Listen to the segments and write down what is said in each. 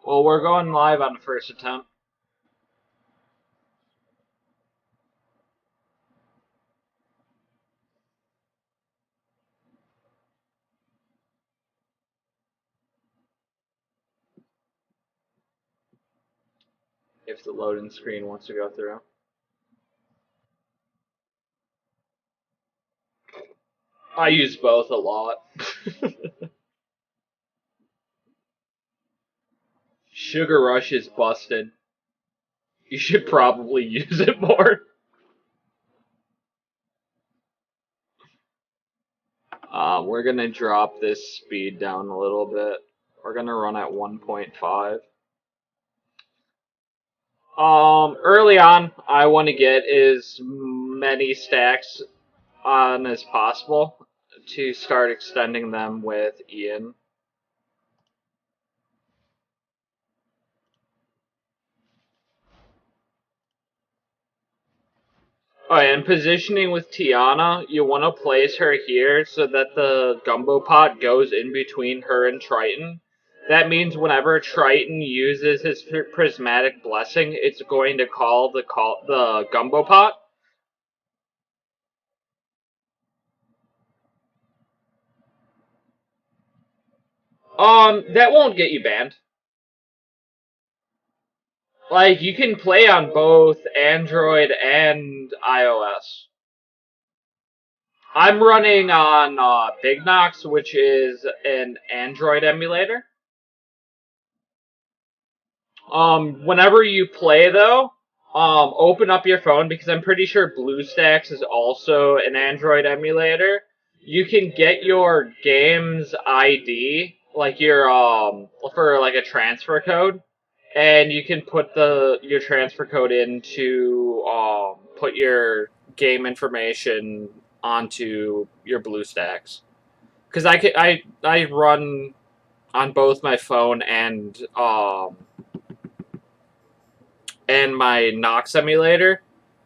Well, we're going live on the first attempt. If the loading screen wants to go through. I use both a lot. Sugar Rush is busted. You should probably use it more. We're gonna drop this speed down a little bit. We're gonna run at 1.5. Early on, I want to get as many stacks on as possible to start extending them with Ian. Oh, and positioning with Tiana, you want to place her here so that the gumbo pot goes in between her and Triton. That means whenever Triton uses his prismatic blessing, it's going to call the gumbo pot. That won't get you banned. Like, you can play on both Android and iOS. I'm running on Big Knox, which is an Android emulator. Whenever you play though, open up your phone because I'm pretty sure BlueStacks is also an Android emulator. You can get your game's ID, like your for like a transfer code, and you can put your transfer code in to put your game information onto your BlueStacks. Because I run on both my phone and my Nox emulator,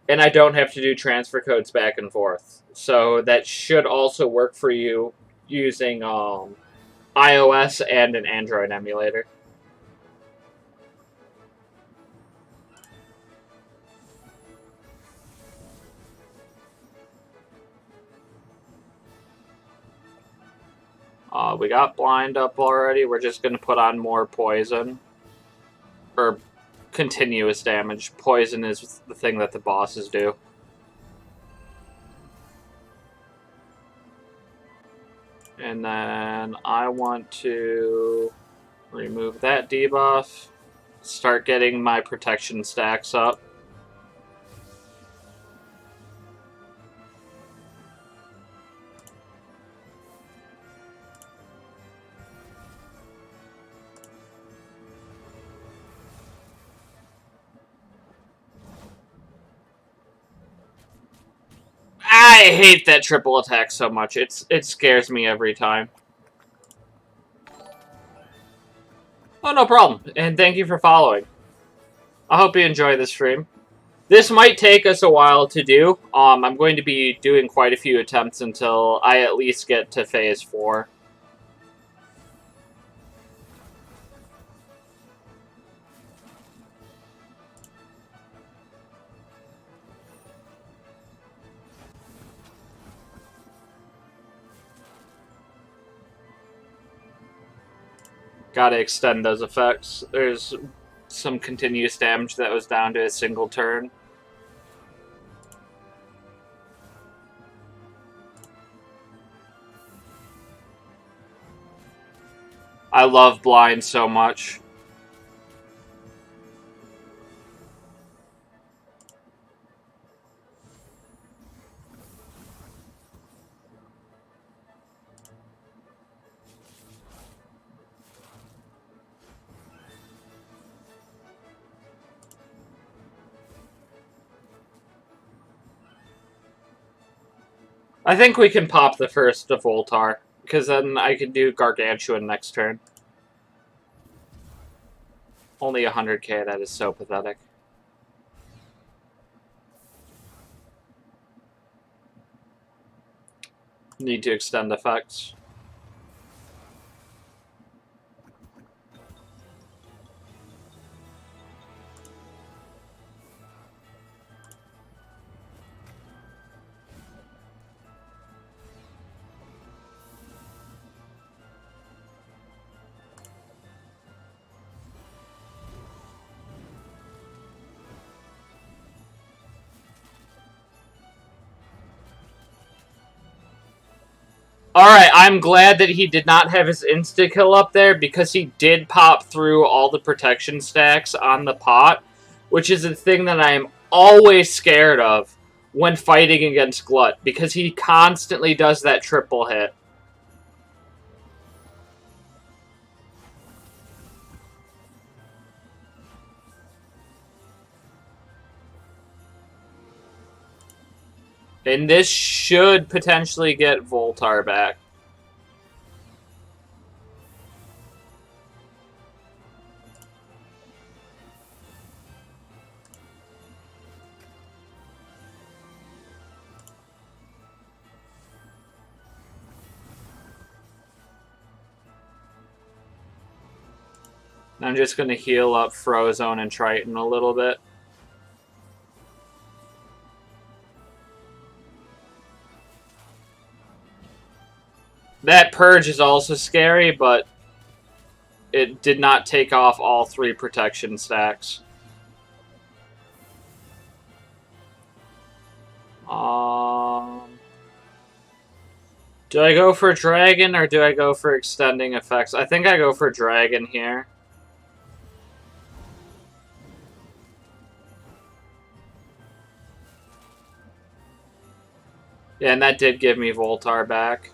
and I don't have to do transfer codes back and forth. So that should also work for you using iOS and an Android emulator. We got blind up already. We're just going to put on more poison. Or continuous damage. Poison is the thing that the bosses do. And then I want to remove that debuff. Start getting my protection stacks up. I hate that triple attack so much. It scares me every time. Oh, no problem. And thank you for following. I hope you enjoy the stream. This might take us a while to do. I'm going to be doing quite a few attempts until I at least get to phase 4. Gotta extend those effects. There's some continuous damage that was down to a single turn. I love blind so much. I think we can pop the first of Voltar, because then I can do Gargantuan next turn. Only 100k, that is so pathetic. Need to extend effects. Alright, I'm glad that he did not have his insta-kill up there, because he did pop through all the protection stacks on the pot, which is a thing that I am always scared of when fighting against Glut, because he constantly does that triple hit. And this should potentially get Voltar back. I'm just going to heal up Frozone and Triton a little bit. That Purge is also scary, but it did not take off all 3 protection stacks. Do I go for Dragon or do I go for extending effects? I think I go for Dragon here. Yeah, and that did give me Voltar back.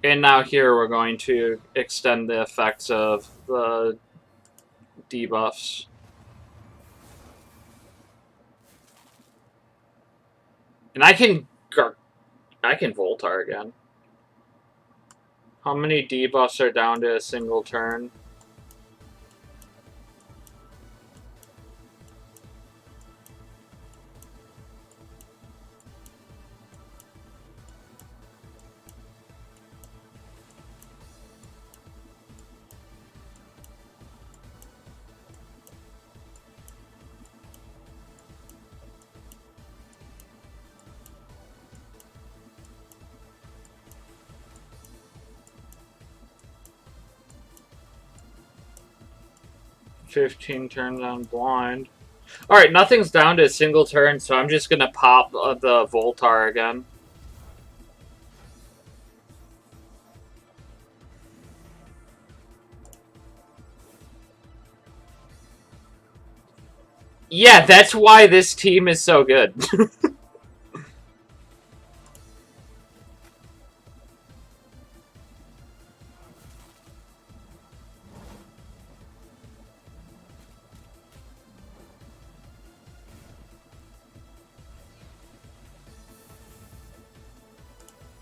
And now here we're going to extend the effects of the debuffs. And I can Voltar again. How many debuffs are down to a single turn? $15 turns on blind. Alright, nothing's down to a single turn, so I'm just gonna pop the Voltar again. Yeah, that's why this team is so good.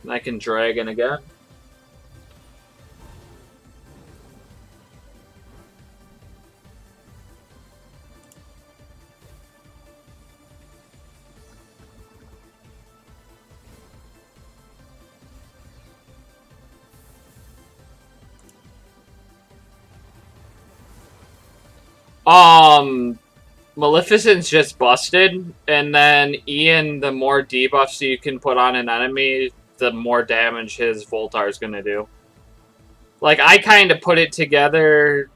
I can Dragon again. Maleficent's just busted, and then Ian, the more debuffs you can put on an enemy, the more damage his Voltar is gonna do. Like, I kind of put it together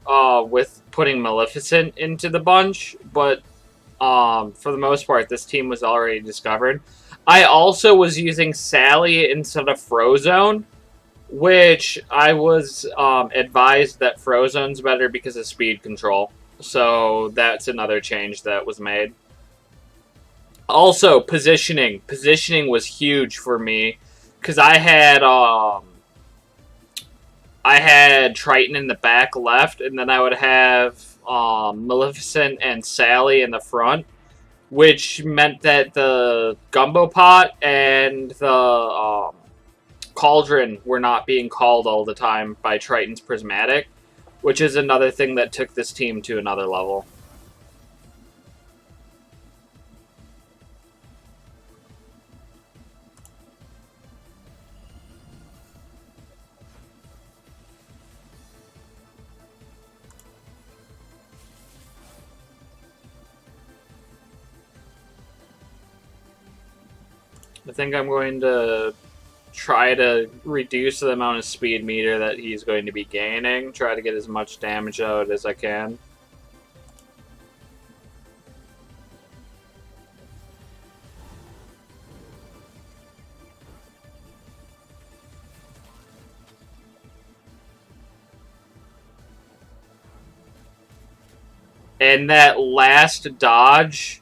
with putting Maleficent into the bunch, but for the most part, this team was already discovered. I also was using Sally instead of Frozone, which I was advised that Frozone's better because of speed control. So that's another change that was made. Also, positioning. Positioning was huge for me because I had Triton in the back left, and then I would have Maleficent and Sally in the front, which meant that the Gumbo Pot and the Cauldron were not being called all the time by Triton's Prismatic, which is another thing that took this team to another level. I think I'm going to try to reduce the amount of speed meter that he's going to be gaining. Try to get as much damage out as I can. And that last dodge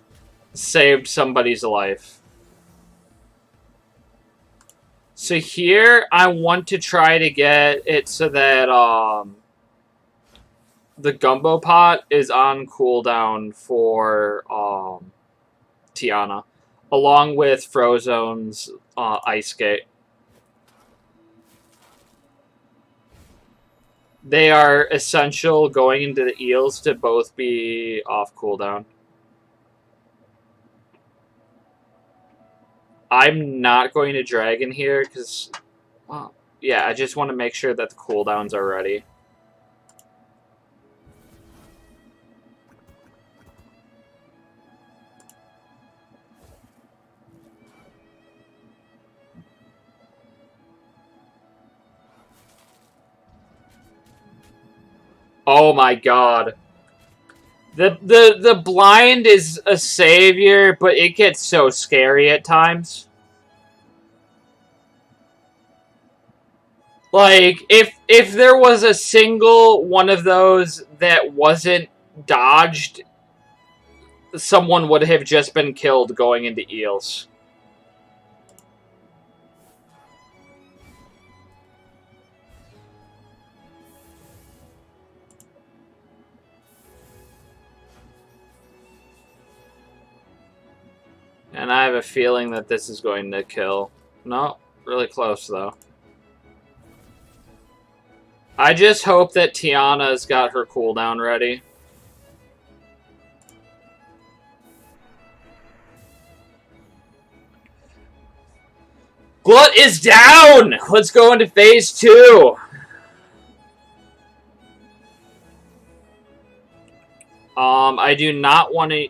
saved somebody's life. So here, I want to try to get it so that the Gumbo Pot is on cooldown for Tiana, along with Frozone's Ice Skate. They are essential going into the Eels to both be off cooldown. I'm not going to Dragon here because, well, yeah, I just want to make sure that the cooldowns are ready. Oh my god. The blind is a savior, but it gets so scary at times. Like, if there was a single one of those that wasn't dodged, someone would have just been killed going into Eels. And I have a feeling that this is going to kill. No, really close, though. I just hope that Tiana's got her cooldown ready. Glut is down! Let's go into phase 2. I do not want to...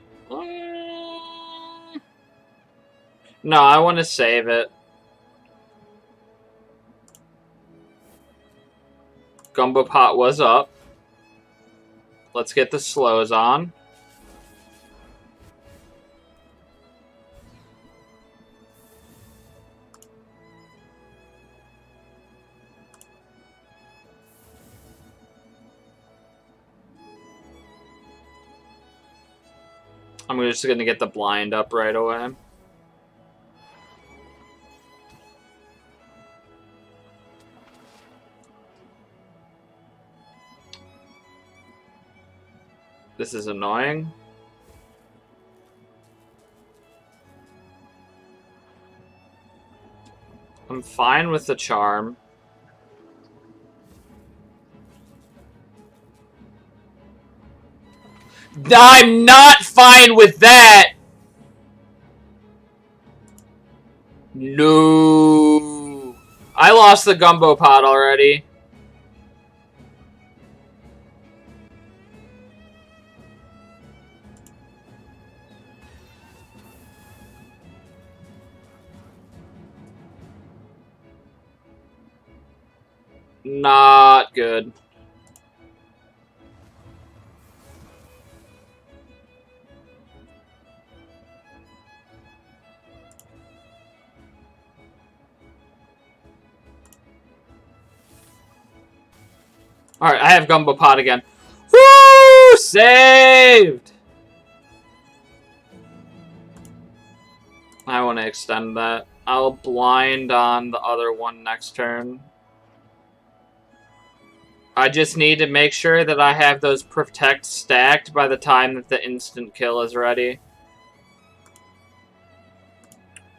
No, I want to save it. Gumbo Pot was up. Let's get the slows on. I'm just going to get the blind up right away. This is annoying. I'm fine with the charm. I'm not fine with that! No. I lost the Gumbo Pot already. Not good. Alright, I have Gumbo Pot again. Woo! Saved! I want to extend that. I'll blind on the other one next turn. I just need to make sure that I have those protect stacked by the time that the instant kill is ready.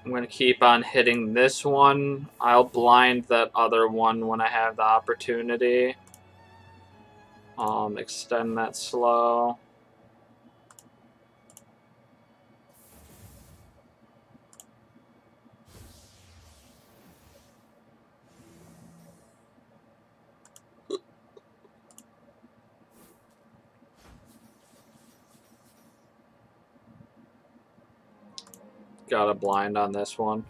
I'm going to keep on hitting this one. I'll blind that other one when I have the opportunity. Extend that slow. Got a blind on this one.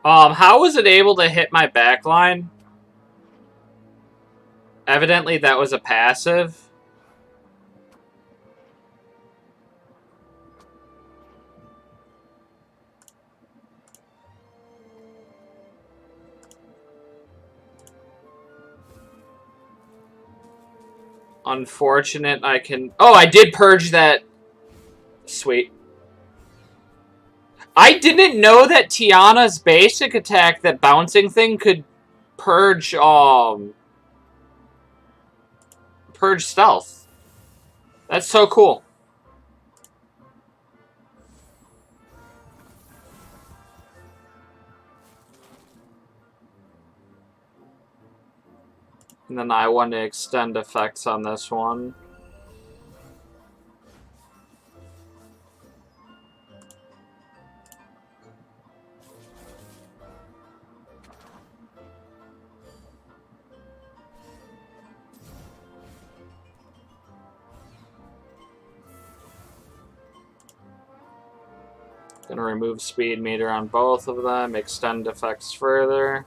How was it able to hit my backline? Evidently that was a passive. Unfortunate I can... Oh, I did purge that. Sweet. I didn't know that Tiana's basic attack, that bouncing thing, could purge, purge stealth. That's so cool. And then I want to extend effects on this one. Gonna remove speed meter on both of them, extend effects further.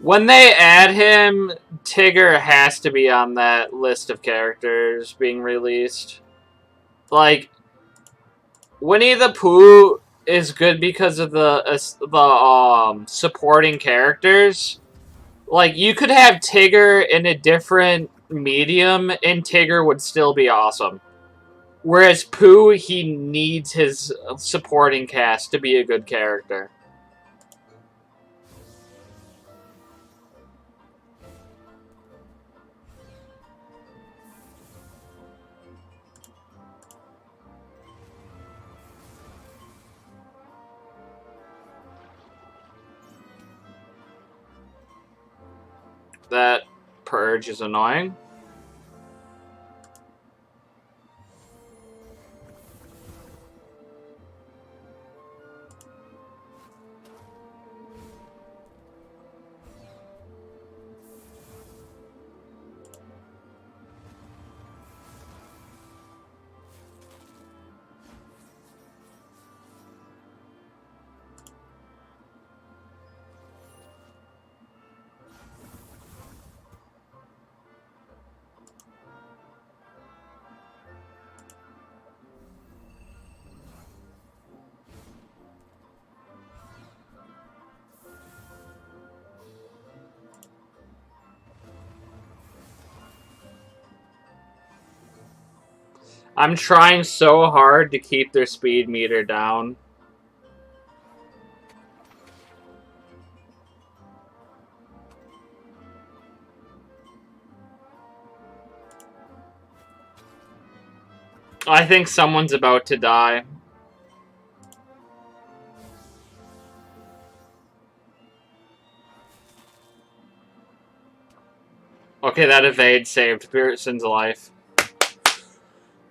When they add him, Tigger has to be on that list of characters being released. Like, Winnie the Pooh is good because of the supporting characters. Like, you could have Tigger in a different medium, and Tigger would still be awesome. Whereas Pooh, he needs his supporting cast to be a good character. That purge is annoying. I'm trying so hard to keep their speed meter down. I think someone's about to die. Okay, that evade saved Pearson's life.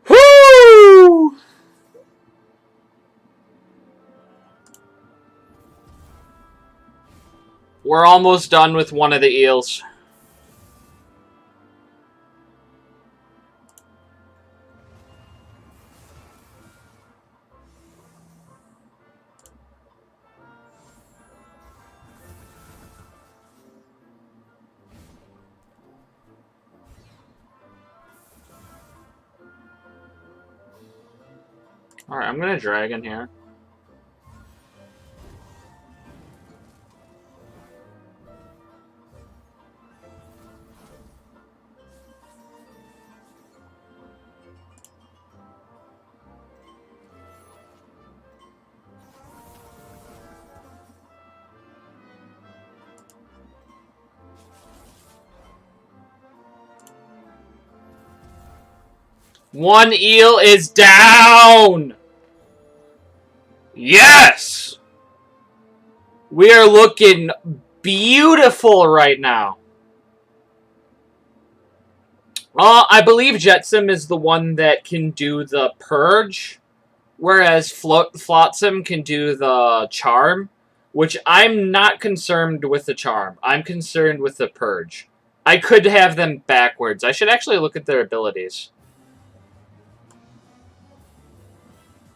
Woo! We're almost done with one of the eels. Alright, I'm gonna dragon here. One eel is down! Yes! We are looking beautiful right now. I believe Jetsam is the one that can do the Purge, whereas Flotsam can do the Charm, which I'm not concerned with the Charm. I'm concerned with the Purge. I could have them backwards. I should actually look at their abilities.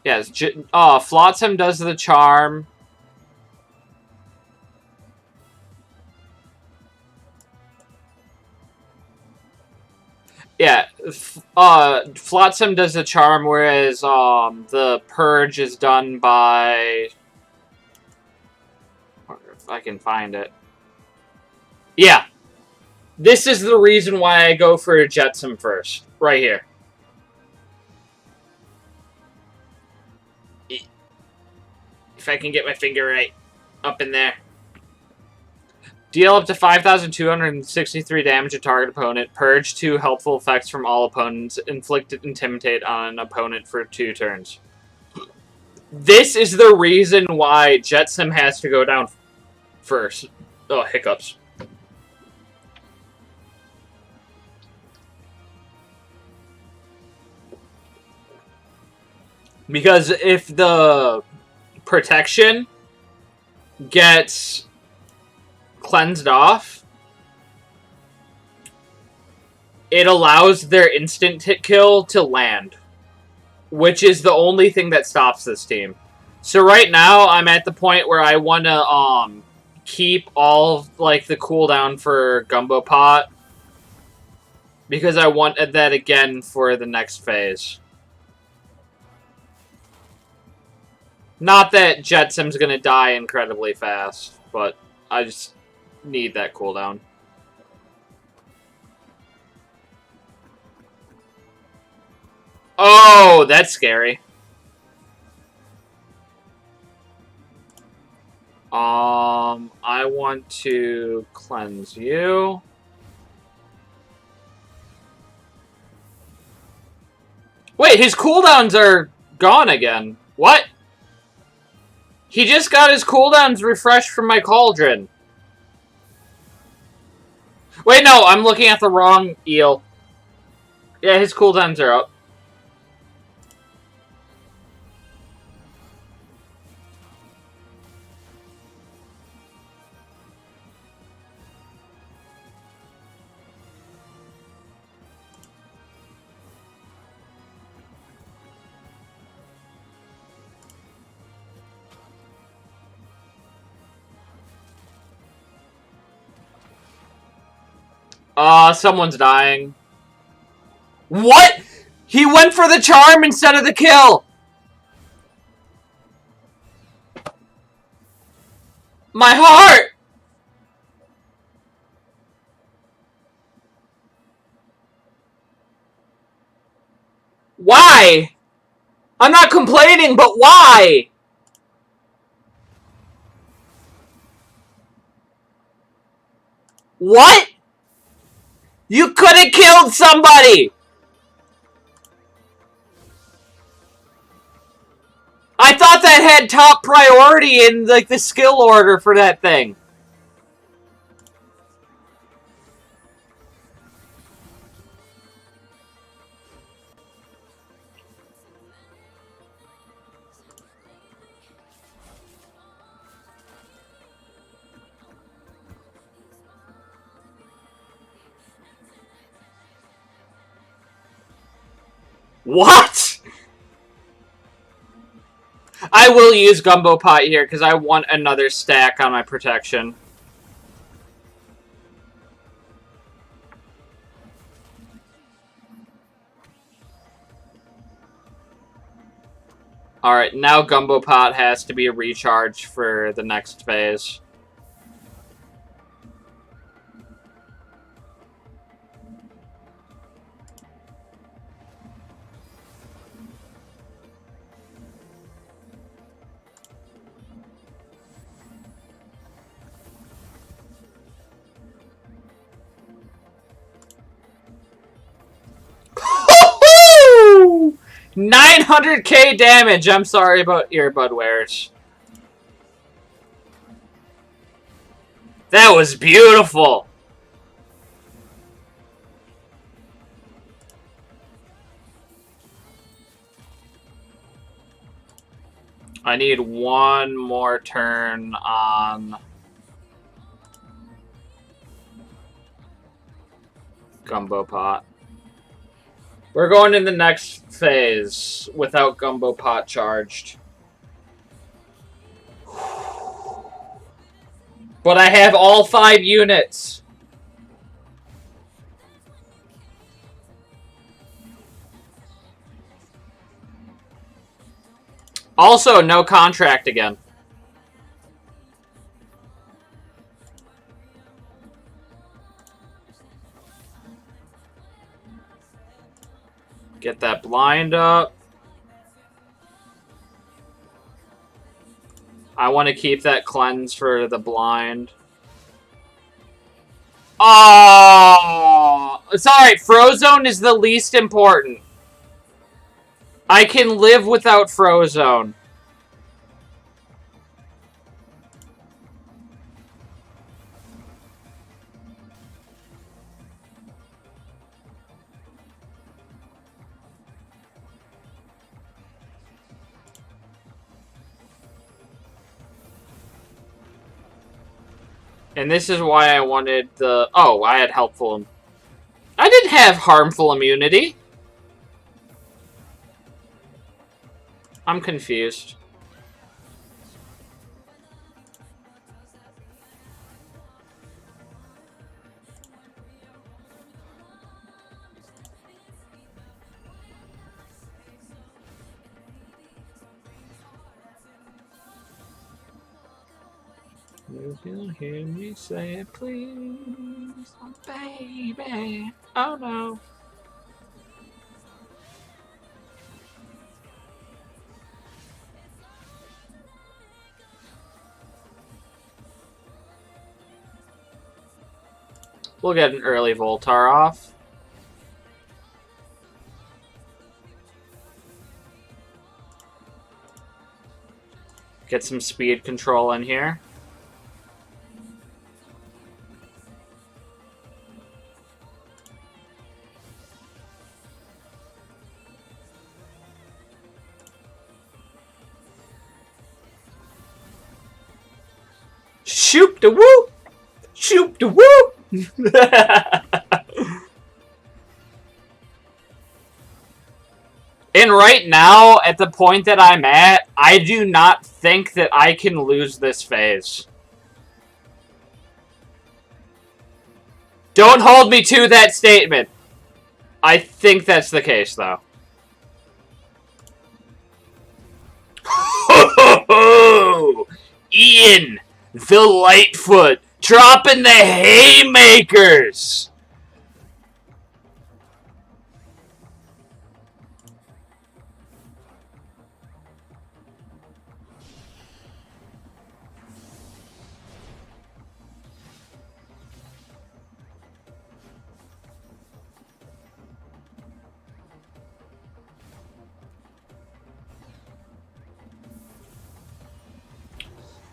Yes, Flotsam does the Charm. Yeah, Flotsam does the Charm, whereas the Purge is done by... If I can find it. Yeah. This is the reason why I go for Jetsam first. Right here. If I can get my finger right up in there. Deal up to 5,263 damage to target opponent. Purge 2 helpful effects from all opponents. Inflict Intimidate on an opponent for 2 turns. This is the reason why Jetsam has to go down first. Oh, hiccups. Because if the protection gets cleansed off, it allows their instant hit kill to land, which is the only thing that stops this team. So right now, I'm at the point where I want to keep all like the cooldown for Gumbo Pot, because I want that again for the next phase. Not that Jetsam's gonna die incredibly fast, but I just need that cooldown. Oh, that's scary. I want to cleanse you. Wait, his cooldowns are gone again. What? He just got his cooldowns refreshed from my cauldron. Wait, no, I'm looking at the wrong eel. Yeah, his cooldowns are up. Someone's dying. What? He went for the charm instead of the kill! My heart! Why? I'm not complaining, but why? What? You could have killed somebody! I thought that had top priority in like the skill order for that thing. What? I will use Gumbo Pot here because I want another stack on my protection. Alright, now Gumbo Pot has to be a recharge for the next phase. Woohoo! 900k damage! I'm sorry about earbud wears. That was beautiful! I need one more turn on Gumbo Pot. We're going in the next phase without Gumbo Pot charged. But I have all 5 units. Also, no contract again. Get that blind up. I want to keep that cleanse for the blind. Oh, it's alright. Frozone is the least important. I can live without Frozone. And this is why I wanted the... Oh, I had helpful... I didn't have harmful immunity. I'm confused. You can hear me say it, please, oh, baby. Oh no. We'll get an early Voltar off. Get some speed control in here. Shoop the whoop! Shoop the whoop! And right now, at the point that I'm at, I do not think that I can lose this phase. Don't hold me to that statement. I think that's the case, though. Ho ho ho! Ian, the Lightfoot, dropping the haymakers!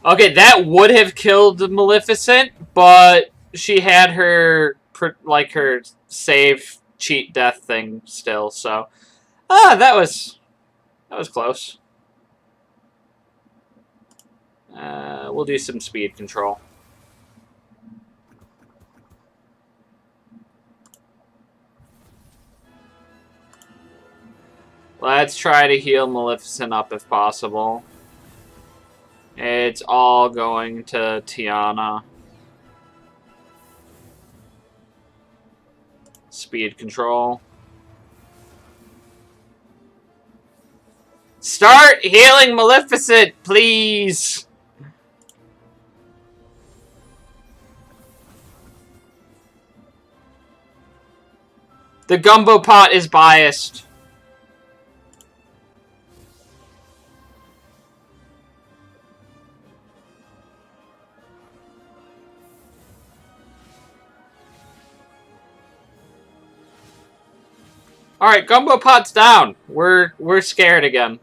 Okay, that would have killed Maleficent, but she had her, like, her save cheat death thing still, so... that was close. We'll do some speed control. Let's try to heal Maleficent up if possible. It's all going to Tiana. Speed control. Start healing Maleficent, please! The Gumbo Pot is biased. Alright, Gumbo Pot's down. We're scared again.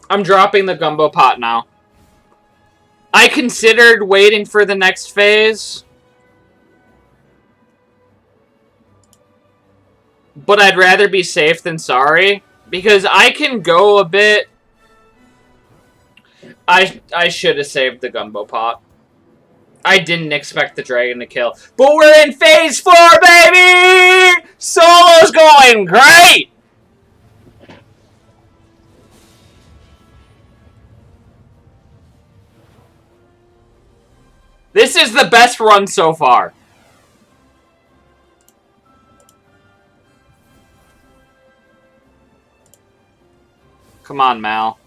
I'm dropping the gumbo pot now. I considered waiting for the next phase, but I'd rather be safe than sorry, because I can go a bit... I should have saved the gumbo pot. I didn't expect the dragon to kill. But we're in phase 4, baby! Solo's going great! This is the best run so far. Come on, Mal.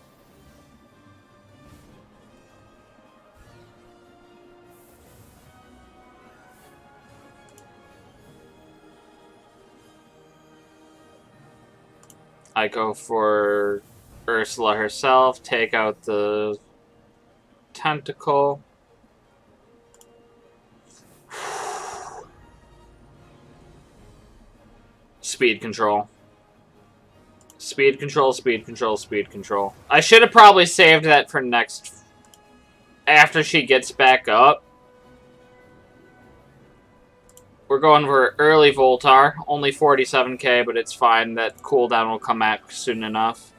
I go for Ursula herself, take out the tentacle. Speed control. Speed control, speed control, speed control. I should have probably saved that for next... after she gets back up. We're going for early Voltar. Only 47k, but it's fine. That cooldown will come back soon enough.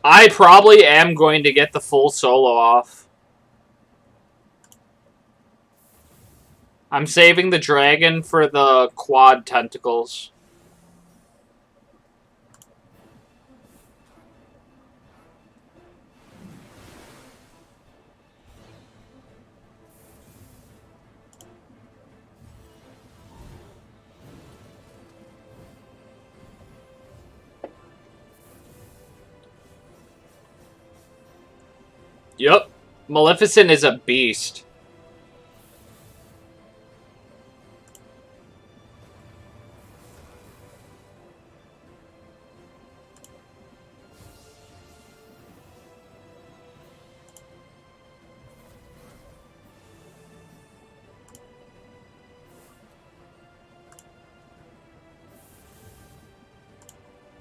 I probably am going to get the full solo off. I'm saving the dragon for the quad tentacles. Yep. Maleficent is a beast.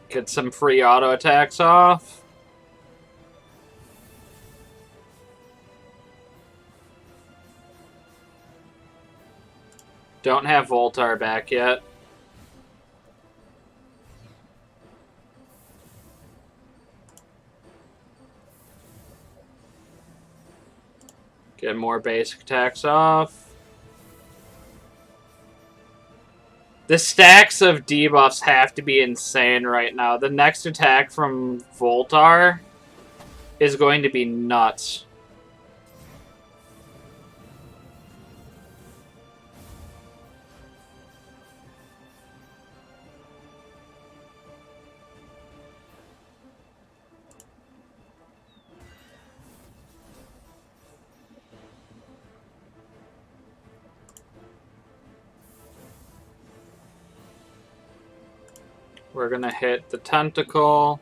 Get some free auto attacks off. Don't have Voltar back yet. Get more basic attacks off. The stacks of debuffs have to be insane right now. The next attack from Voltar is going to be nuts. We're gonna hit the tentacle,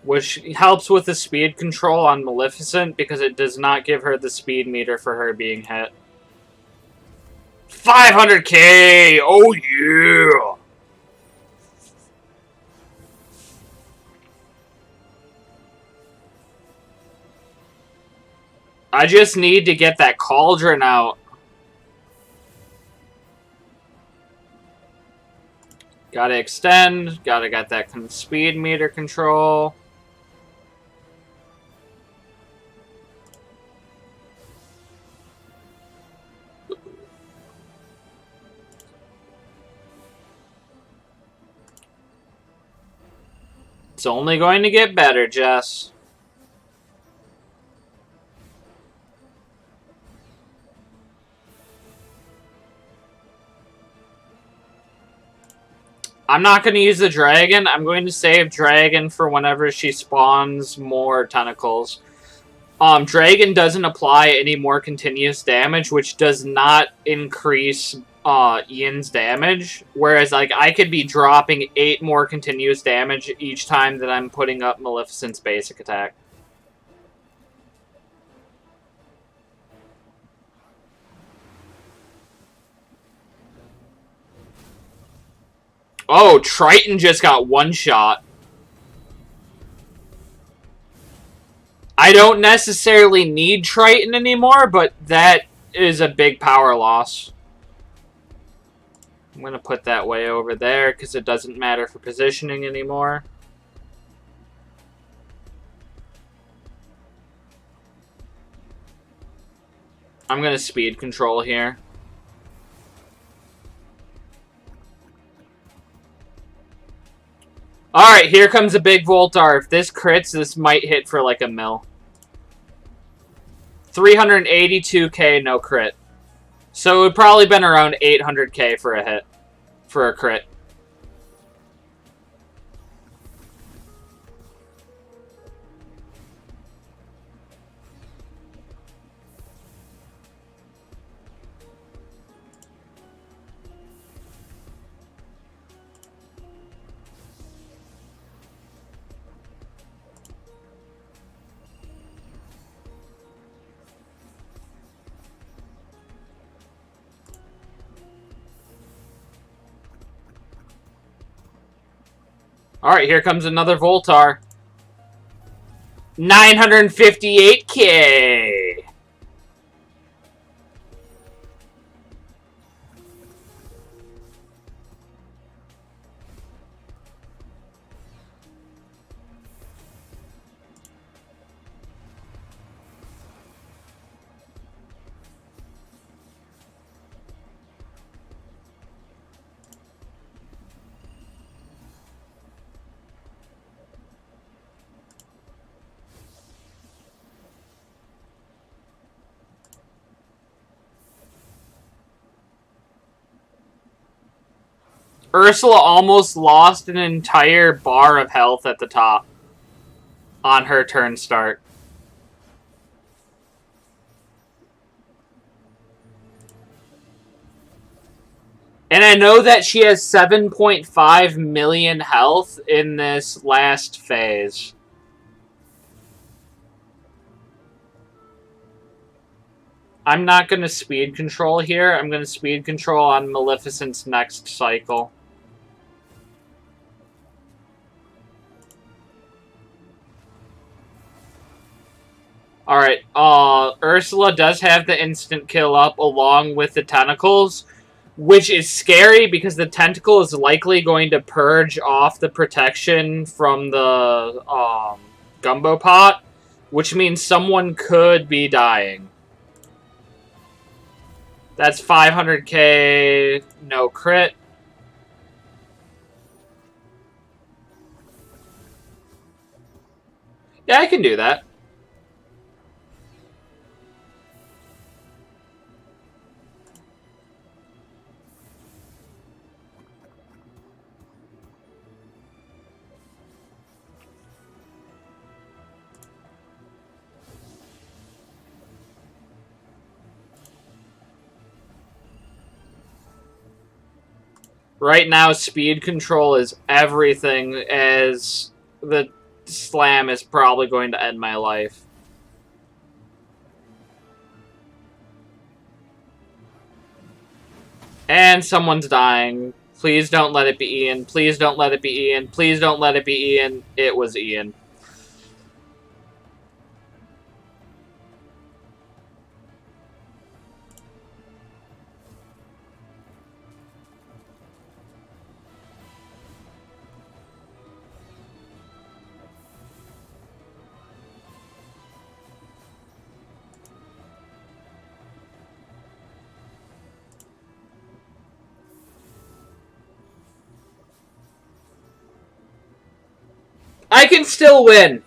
which helps with the speed control on Maleficent because it does not give her the speed meter for her being hit. 500k! Oh yeah! I just need to get that cauldron out. Gotta extend, gotta get that speed meter control. It's only going to get better, Jess. I'm not going to use the dragon. I'm going to save dragon for whenever she spawns more tentacles. Dragon doesn't apply any more continuous damage, which does not increase Ian's damage. Whereas, like, I could be dropping 8 more continuous damage each time that I'm putting up Maleficent's basic attack. Oh, Triton just got one shot. I don't necessarily need Triton anymore, but that is a big power loss. I'm going to put that way over there because it doesn't matter for positioning anymore. I'm going to speed control here. Alright, here comes a big Voltar. If this crits, this might hit for like a mil. 382k, no crit. So it would probably been around 800k for a hit. For a crit. Alright, here comes another Voltar. 958k! Ursula almost lost an entire bar of health at the top on her turn start. And I know that she has 7.5 million health in this last phase. I'm not going to speed control here. I'm going to speed control on Maleficent's next cycle. Alright, Ursula does have the instant kill up along with the tentacles, which is scary because the tentacle is likely going to purge off the protection from the gumbo pot, which means someone could be dying. That's 500k, no crit. Yeah, I can do that. Right now, speed control is everything, as the slam is probably going to end my life. And someone's dying. Please don't let it be Ian. Please don't let it be Ian. Please don't let it be Ian. It was Ian. I can still win.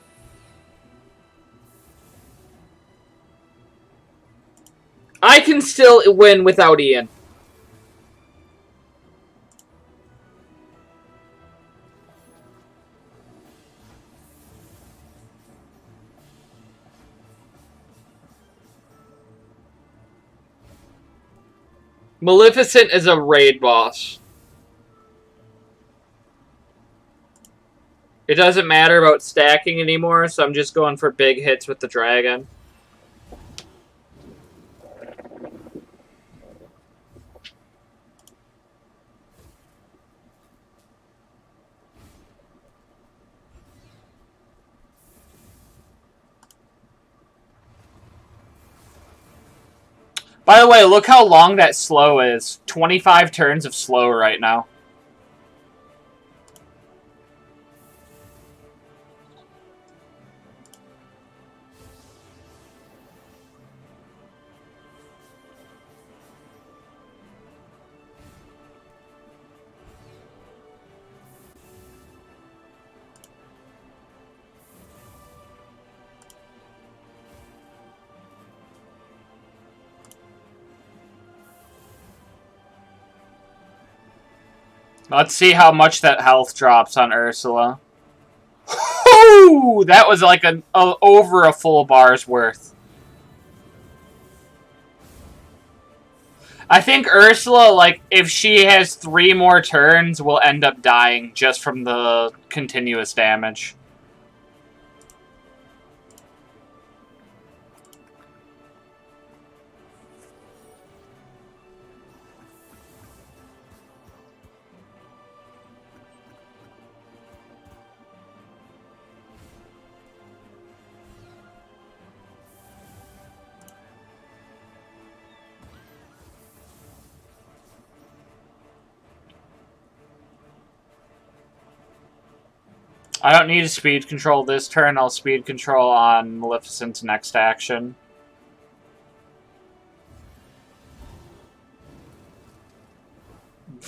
I can still win without Ian. Maleficent is a raid boss. It doesn't matter about stacking anymore, so I'm just going for big hits with the dragon. By the way, look how long that slow is. 25 turns of slow right now. Let's see how much that health drops on Ursula. Whoo! That was like over a full bar's worth. I think Ursula, like, if she has 3 more turns, will end up dying just from the continuous damage. I don't need to speed control this turn. I'll speed control on Maleficent's next action.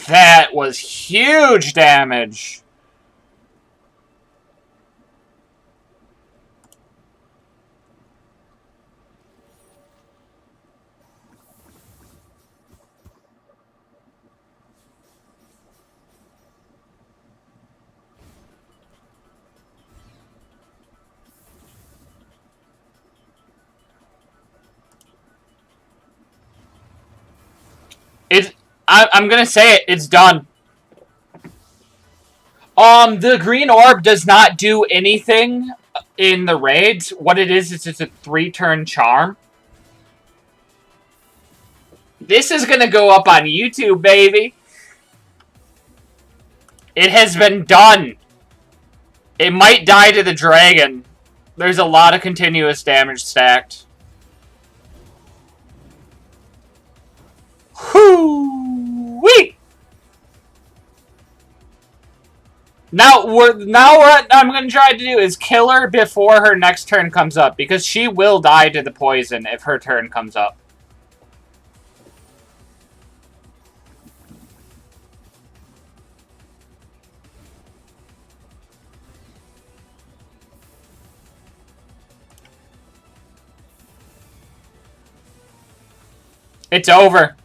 That was huge damage! I'm gonna say it. It's done. The green orb does not do anything in the raids. What it is it's a 3-turn charm. This is gonna go up on YouTube, baby. It has been done. It might die to the dragon. There's a lot of continuous damage stacked. Whoo-wee! Now what I'm going to try to do is kill her before her next turn comes up, because she will die to the poison if her turn comes up. It's over.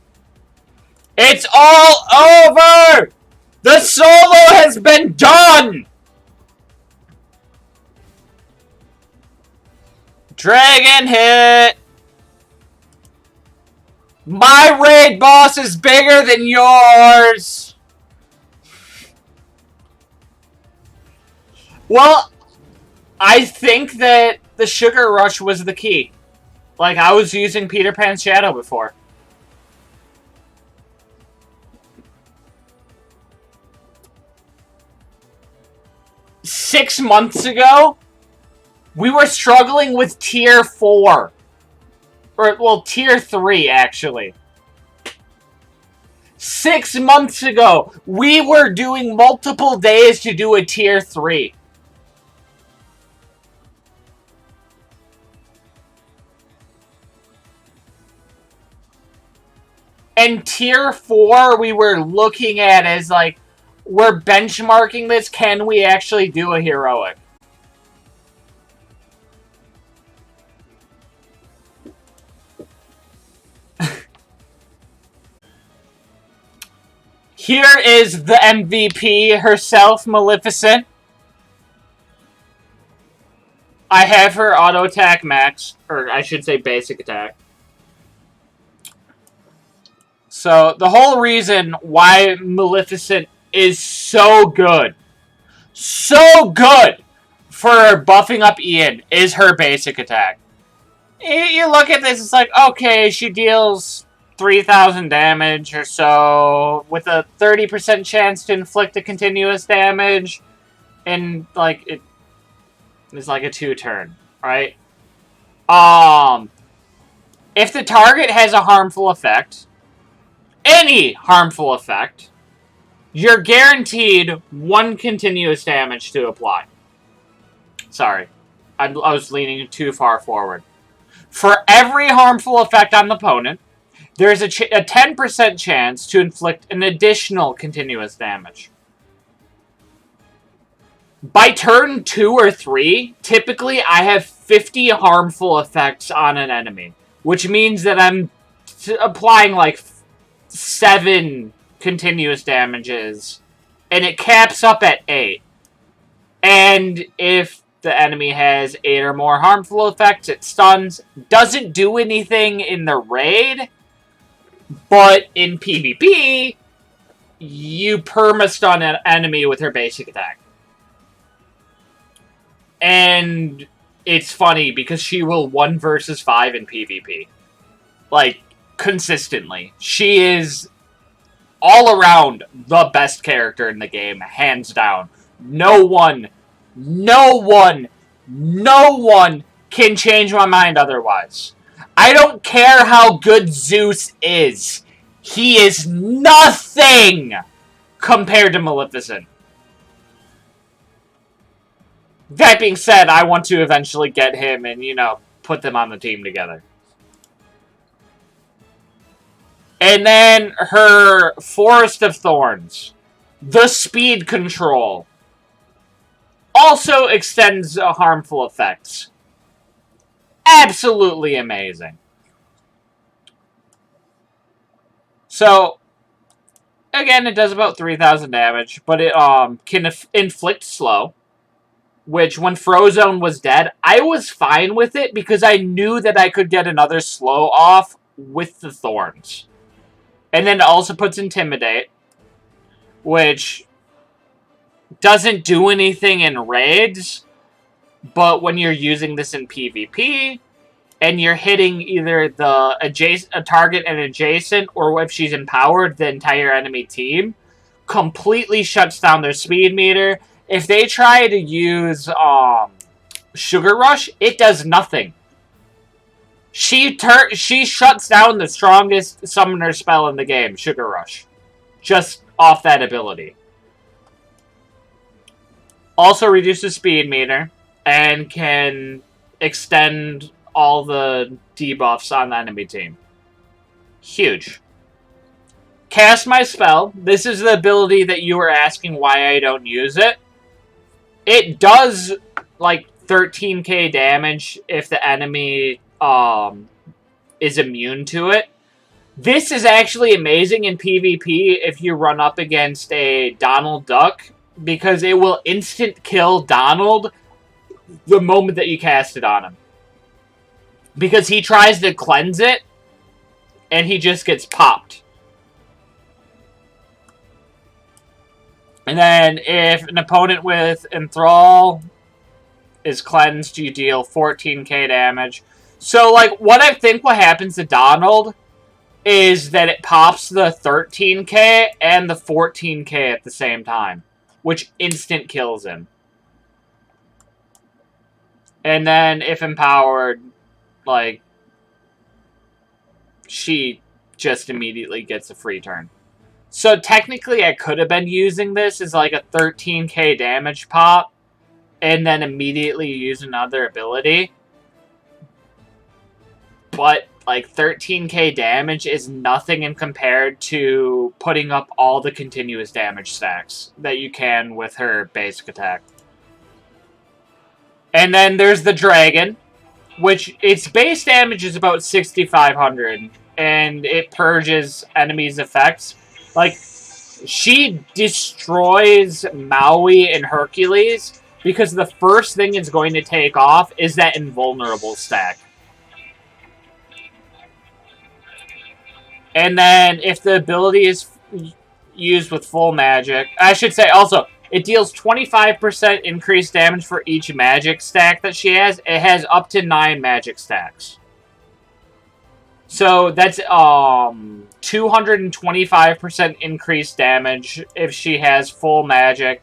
It's all over! The solo has been done! Dragon hit! My raid boss is bigger than yours! Well, I think that the Sugar Rush was the key. Like, I was using Peter Pan's Shadow before. Six months ago, we were struggling with Tier 4. Or, well, Tier 3, actually. 6 months ago, we were doing multiple days to do a Tier 3. And Tier 4, we were looking at as, like, we're benchmarking this. Can we actually do a heroic? Here is the MVP herself, Maleficent. I have her auto attack max, or I should say basic attack. So, the whole reason why Maleficent is so good for buffing up Ian is her basic attack. You look at this, it's like, okay, she deals 3,000 damage or so with a 30% chance to inflict a continuous damage, and like it's like a 2-turn, right? If the target has a harmful effect, any harmful effect, you're guaranteed 1 continuous damage to apply. Sorry, I was leaning too far forward. For every harmful effect on the opponent, there is a 10% chance to inflict an additional continuous damage. By turn 2 or 3, typically I have 50 harmful effects on an enemy, which means that I'm applying like 7 continuous damages, and it caps up at 8. And if the enemy has 8 or more harmful effects, it stuns. Doesn't do anything in the raid, but in PvP, you perma-stun an enemy with her basic attack. And it's funny because she will 1 versus 5 in PvP. Like, consistently. She is all around the best character in the game, hands down. No one can change my mind otherwise. I don't care how good Zeus is. He is nothing compared to Maleficent. That being said, I want to eventually get him and, put them on the team together. And then her Forest of Thorns. The speed control. Also extends harmful effects. Absolutely amazing. So, again, it does about 3,000 damage, but it can inflict slow. Which, when Frozone was dead, I was fine with it because I knew that I could get another slow off with the Thorns. And then it also puts Intimidate, which doesn't do anything in raids, but when you're using this in PvP, and you're hitting either a target and adjacent, or if she's empowered, the entire enemy team, completely shuts down their speed meter. If they try to use Sugar Rush, it does nothing. She shuts down the strongest summoner spell in the game, Sugar Rush. Just off that ability. Also reduces speed meter, and can extend all the debuffs on the enemy team. Huge. Cast My Spell. This is the ability that you were asking why I don't use it. It does, like, 13k damage if the enemy is immune to it. This is actually amazing in PvP if you run up against a Donald Duck, because it will instant kill Donald the moment that you cast it on him. Because he tries to cleanse it, and he just gets popped. And then, if an opponent with Enthrall is cleansed, you deal 14k damage. So, like, what I think what happens to Donald is that it pops the 13k and the 14k at the same time, which instant kills him. And then, if empowered, like, she just immediately gets a free turn. So technically I could have been using this as like a 13k damage pop, and then immediately use another ability. But like 13k damage is nothing in compared to putting up all the continuous damage stacks that you can with her basic attack. And then there's the dragon, which its base damage is about 6,500, and it purges enemies' effects. Like, she destroys Maui and Hercules because the first thing it's going to take off is that invulnerable stack. And then if the ability is used with full magic, I should say also, it deals 25% increased damage for each magic stack that she has. It has up to 9 magic stacks. So that's 225% increased damage if she has full magic.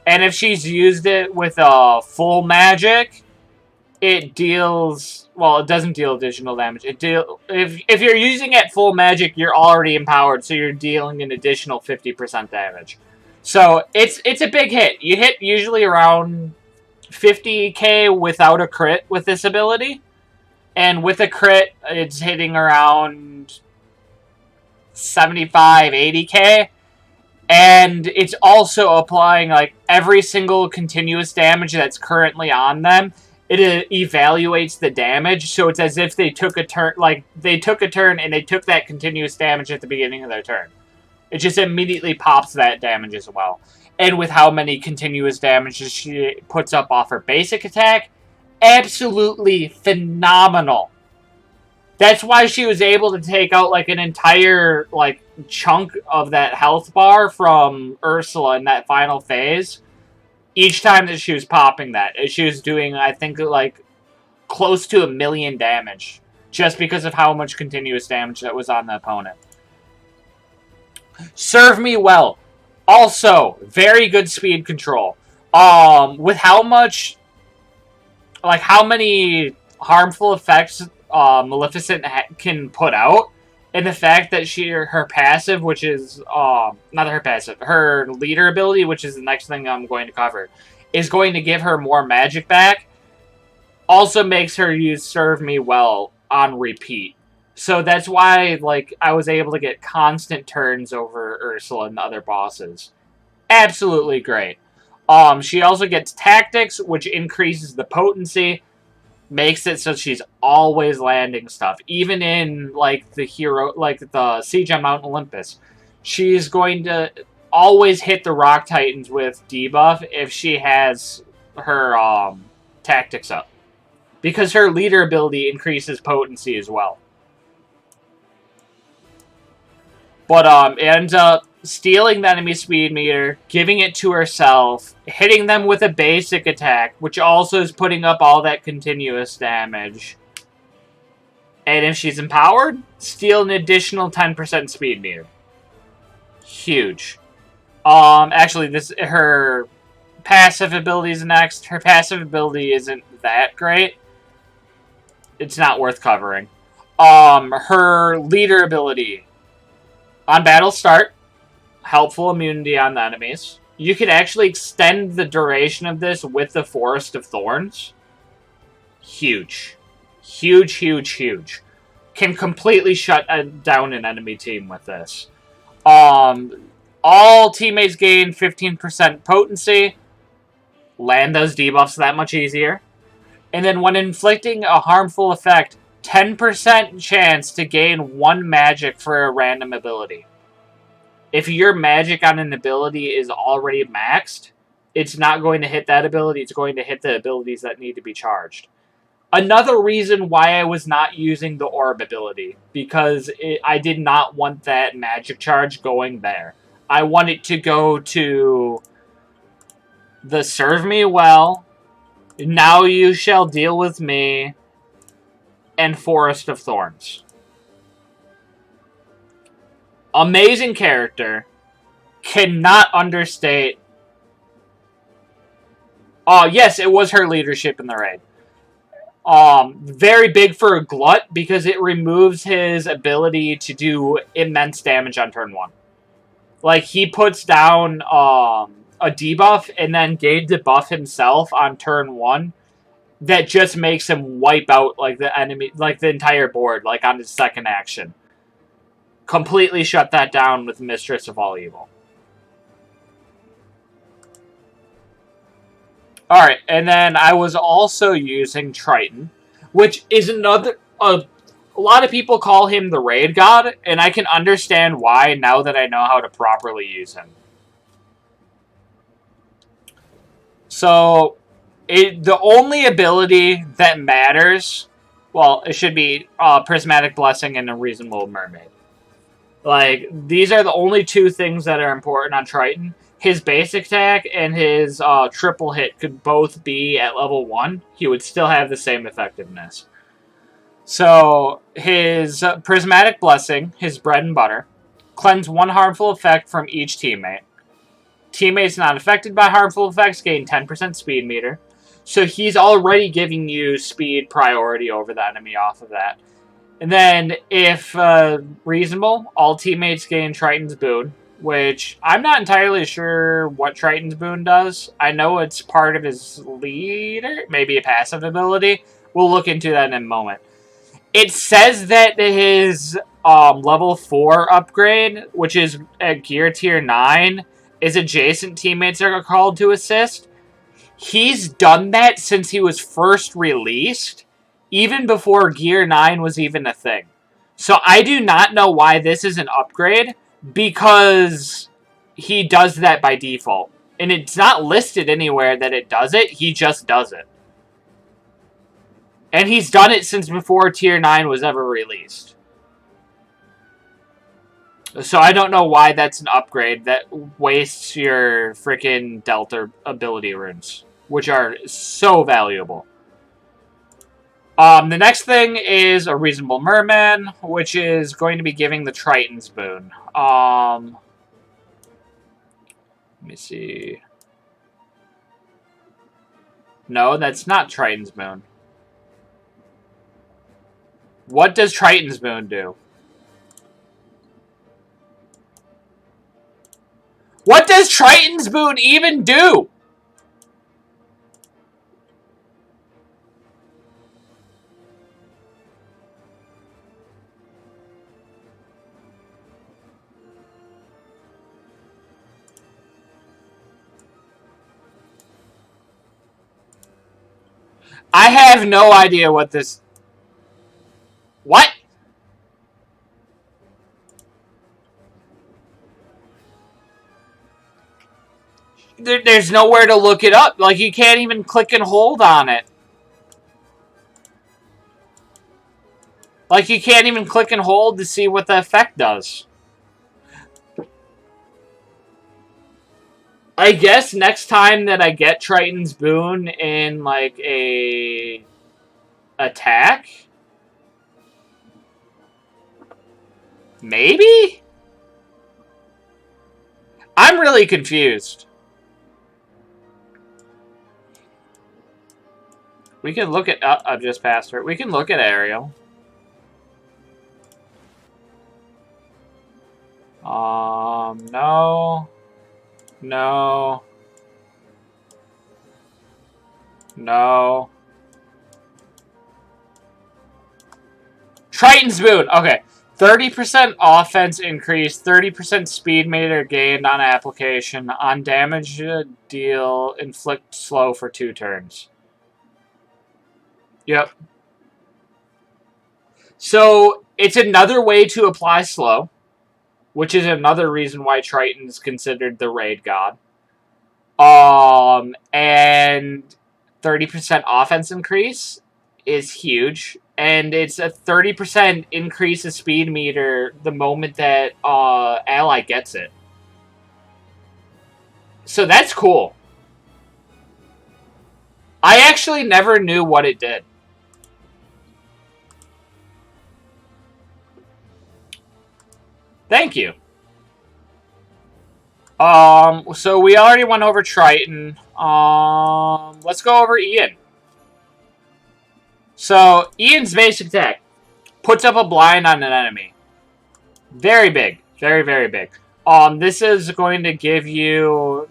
And if she's used it with full magic, it deals... Well, it doesn't deal additional damage. If you're using it full magic, you're already empowered, so you're dealing an additional 50% damage. So it's a big hit. You hit usually around 50k without a crit with this ability. And with a crit, it's hitting around 75, 80k. And it's also applying, like, every single continuous damage that's currently on them. It evaluates the damage, so it's as if they took a turn, like, they took a turn and they took that continuous damage at the beginning of their turn. It just immediately pops that damage as well. And with how many continuous damages she puts up off her basic attack, absolutely phenomenal. That's why she was able to take out, like, an entire, like, chunk of that health bar from Ursula in that final phase. Each time that she was popping that, she was doing, I think, like, close to 1 million damage. Just because of how much continuous damage that was on the opponent. Serve Me Well. Also, very good speed control. With how much... Like, how many harmful effects Maleficent can put out, and the fact that her passive, which is, not her passive, her leader ability, which is the next thing I'm going to cover, is going to give her more magic back, also makes her use Serve Me Well on repeat. So that's why, like, I was able to get constant turns over Ursula and the other bosses. Absolutely great. She also gets Tactics, which increases the potency, makes it so she's always landing stuff. Even in, like, the Siege on Mount Olympus. She's going to always hit the Rock Titans with debuff if she has her, Tactics up. Because her leader ability increases potency as well. But, it ends up stealing the enemy speed meter, giving it to herself, hitting them with a basic attack, which also is putting up all that continuous damage. And if she's empowered, steal an additional 10% speed meter. Huge. Actually, her passive ability is next. Her passive ability isn't that great. It's not worth covering. Her leader ability. On battle start, helpful immunity on the enemies. You could actually extend the duration of this with the Forest of Thorns. Huge. Huge, huge, huge. Can completely shut down an enemy team with this. All teammates gain 15% potency. Land those debuffs that much easier. And then when inflicting a harmful effect, 10% chance to gain 1 magic for a random ability. If your magic on an ability is already maxed, it's not going to hit that ability. It's going to hit the abilities that need to be charged. Another reason why I was not using the Orb ability, because I did not want that magic charge going there. I want it to go to the Serve Me Well, Now You Shall Deal With Me, and Forest of Thorns. Amazing character. Cannot understate. Yes, it was her leadership in the raid. Very big for a Glut because it removes his ability to do immense damage on turn 1. Like, he puts down a debuff and then gains a buff himself on turn 1 that just makes him wipe out, like, the enemy, like, the entire board, like, on his second action. Completely shut that down with Mistress of All Evil. Alright, and then I was also using Triton, which is another... a lot of people call him the Raid God, and I can understand why now that I know how to properly use him. So, the only ability that matters... Well, it should be Prismatic Blessing and a Reasonable Mermaid. Like, these are the only two things that are important on Triton. His basic attack and his triple hit could both be at level 1. He would still have the same effectiveness. So, his Prismatic Blessing, his bread and butter, cleanse one harmful effect from each teammate. Teammates not affected by harmful effects gain 10% speed meter. So he's already giving you speed priority over the enemy off of that. And then, if reasonable, all teammates gain Triton's Boon, which I'm not entirely sure what Triton's Boon does. I know it's part of his leader, maybe a passive ability. We'll look into that in a moment. It says that his level 4 upgrade, which is at gear tier 9, is adjacent teammates are called to assist. He's done that since he was first released, even before gear 9 was even a thing. So I do not know why this is an upgrade, because he does that by default. And it's not listed anywhere that it does it, he just does it. And he's done it since before Tier 9 was ever released. So I don't know why that's an upgrade that wastes your freaking Delta ability runes, which are so valuable. The next thing is a Reasonable Merman, which is going to be giving the Triton's Boon. Let me see. No, that's not Triton's Boon. What does Triton's Boon do? What does Triton's Boon even do? I have no idea what this... What? There's nowhere to look it up. Like, you can't even click and hold on it. Like, you can't even click and hold to see what the effect does. I guess next time that I get Triton's Boon in, like, a... attack? Maybe? I'm really confused. We can look at... I've just passed her. We can look at Ariel. No. No. No. Triton's Boon. Okay. 30% offense increase, 30% speed meter gained on application. On damage deal, inflict slow for 2 turns. Yep. So, it's another way to apply slow, which is another reason why Triton's considered the raid god. And 30% offense increase is huge. And it's a 30% increase of speed meter the moment that ally gets it. So that's cool. I actually never knew what it did. Thank you. So we already went over Triton. Let's go over Ian. So, Ian's basic attack puts up a blind on an enemy. Very big. Very, very big. This is going to give you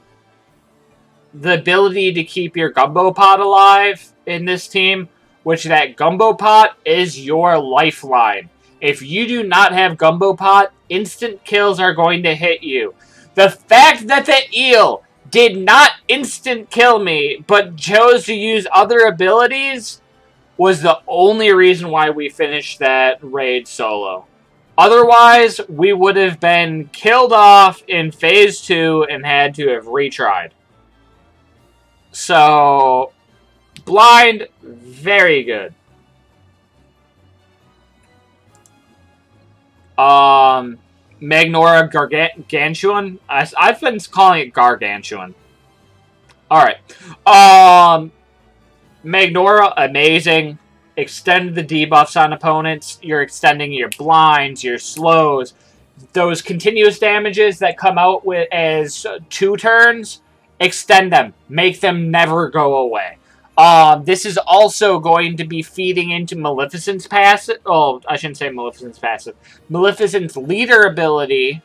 the ability to keep your Gumbo Pot alive in this team, which that Gumbo Pot is your lifeline. If you do not have Gumbo Pot, instant kills are going to hit you. The fact that the eel did not instant kill me, but chose to use other abilities, was the only reason why we finished that raid solo. Otherwise, we would have been killed off in Phase 2 and had to have retried. So, blind, very good. Magnora Gargantuan. I've been calling it Gargantuan. Alright. Magnora, amazing. Extend the debuffs on opponents. You're extending your blinds, your slows. Those continuous damages that come out with as 2 turns, extend them. Make them never go away. This is also going to be feeding into Maleficent's passive. Oh, I shouldn't say Maleficent's passive. Maleficent's leader ability,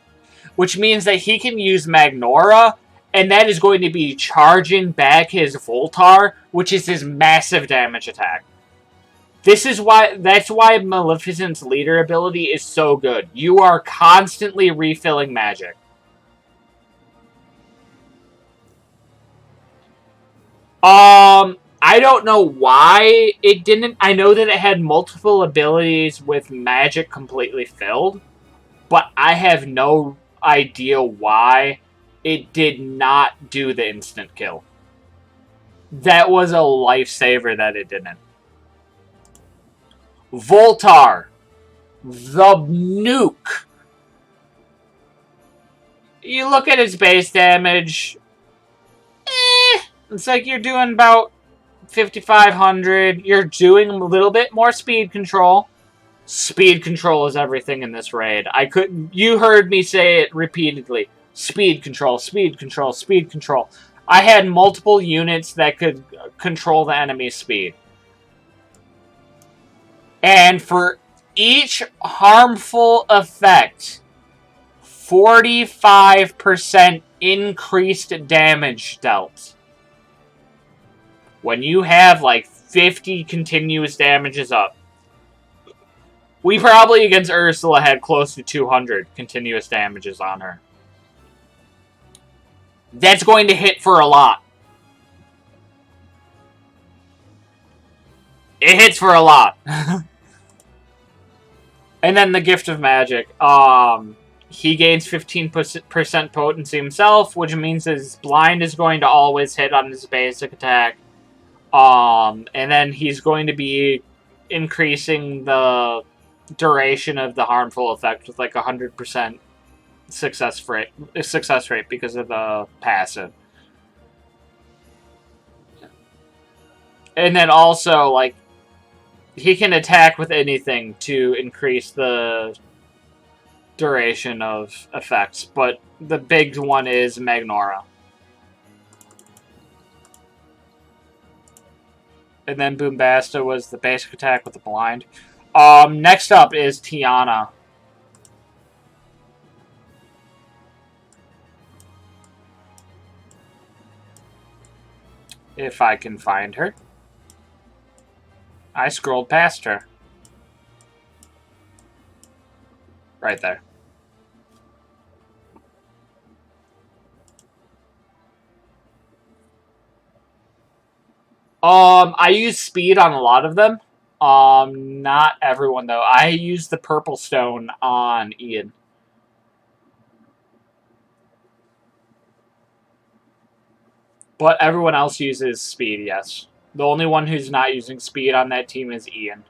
which means that he can use Magnora, and that is going to be charging back his Voltar, which is his massive damage attack. That's why Maleficent's leader ability is so good. You are constantly refilling magic. I don't know why it didn't. I know that it had multiple abilities with magic completely filled, but I have no idea why it did not do the instant kill. That was a lifesaver that it didn't. Voltar. The nuke. You look at its base damage. It's like you're doing about 5,500. You're doing a little bit more speed control. Speed control is everything in this raid. You heard me say it repeatedly. Speed control, speed control, speed control. I had multiple units that could control the enemy's speed. And for each harmful effect, 45% increased damage dealt. When you have like 50 continuous damages up. We probably against Ursula had close to 200 continuous damages on her. That's going to hit for a lot. It hits for a lot. And then the Gift of Magic. He gains 15% potency himself, which means his blind is going to always hit on his basic attack. And then he's going to be increasing the duration of the harmful effect with like 100% success rate because of the passive. And then also, like, he can attack with anything to increase the duration of effects, but the big one is Magnora. And then Boombasta was the basic attack with the blind. Next up is Tiana. If I can find her. I scrolled past her. Right there. I use speed on a lot of them. Not everyone, though. I use the purple stone on Ian. But everyone else uses speed, yes. The only one who's not using speed on that team is Ian.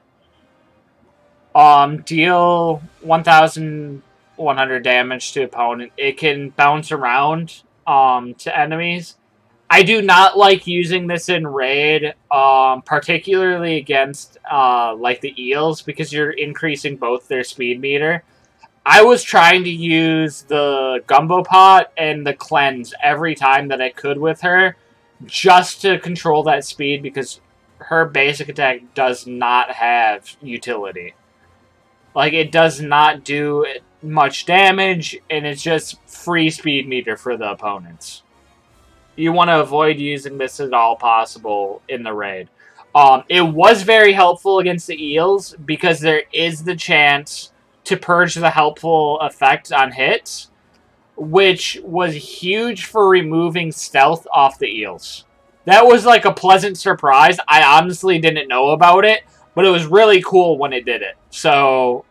Deal 1,100 damage to opponent. It can bounce around to enemies. I do not like using this in raid, particularly against like the eels, because you're increasing both their speed meter. I was trying to use the Gumbo Pot and the Cleanse every time that I could with her, just to control that speed, because her basic attack does not have utility. Like, it does not do much damage, and it's just free speed meter for the opponents. You want to avoid using this at all possible in the raid. It was very helpful against the eels, because there is the chance to purge the helpful effect on hits, which was huge for removing stealth off the eels. That was like a pleasant surprise. I honestly didn't know about it, but it was really cool when it did it. So,